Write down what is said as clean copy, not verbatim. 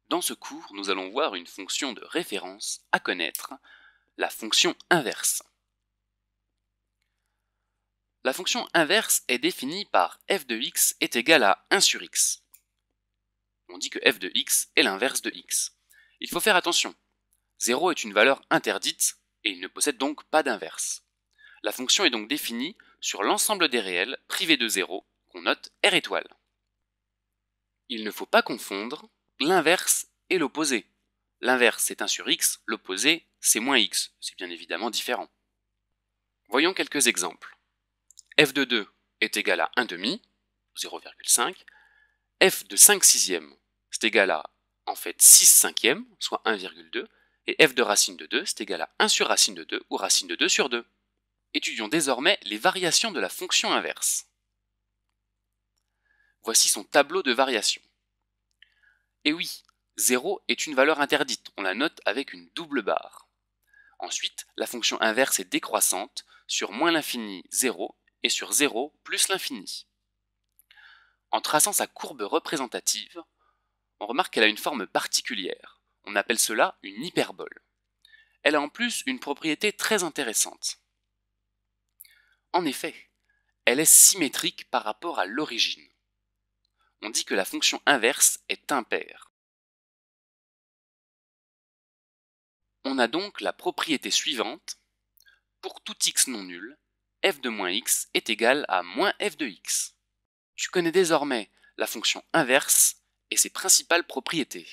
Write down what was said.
Dans ce cours, nous allons voir une fonction de référence à connaître, la fonction inverse. La fonction inverse est définie par f de x est égal à 1 sur x. On dit que f de x est l'inverse de x. Il faut faire attention. 0 est une valeur interdite et il ne possède donc pas d'inverse. La fonction est donc définie sur l'ensemble des réels privés de 0 qu'on note R étoile. Il ne faut pas confondre l'inverse et l'opposé. L'inverse c'est 1 sur x, l'opposé c'est moins x, c'est bien évidemment différent. Voyons quelques exemples. F de 2 est égal à 1 demi, 0,5. F de 5 sixièmes c'est égal à en fait 6 cinquièmes, soit 1,2. Et f de racine de 2 c'est égal à 1 sur racine de 2 ou racine de 2 sur 2. Étudions désormais les variations de la fonction inverse. Voici son tableau de variations. Et oui, 0 est une valeur interdite, on la note avec une double barre. Ensuite, la fonction inverse est décroissante sur moins l'infini 0 et sur 0 plus l'infini. En traçant sa courbe représentative, on remarque qu'elle a une forme particulière. On appelle cela une hyperbole. Elle a en plus une propriété très intéressante. En effet, elle est symétrique par rapport à l'origine. On dit que la fonction inverse est impaire. On a donc la propriété suivante. Pour tout x non nul, f de moins x est égal à moins f de x. Tu connais désormais la fonction inverse et ses principales propriétés.